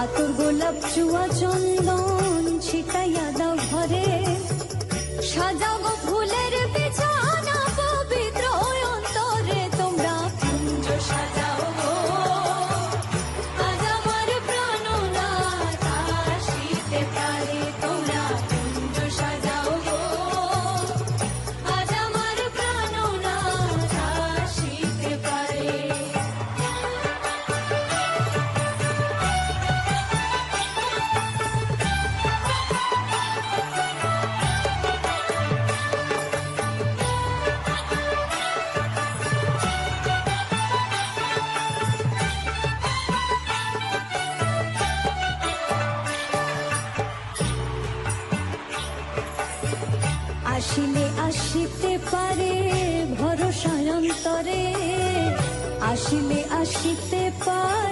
আতর গোলাপ চুয়া চন্দন ছিটাইয়া দাও ঘরে, সাজাও গো ফুলের বিছানা পবিত্র অন্তরে, তোমরা কুঞ্জ সাজাও গো আজ আমার প্রাণনাথ আসিতে পারে, তোমরা কুঞ্জ সাজাও গো আজ আমার প্রাণনাথ আসিতে পারে। আসিলে আসিতে পারে ভরসা অন্তরে, আসিলে আসিতে পারে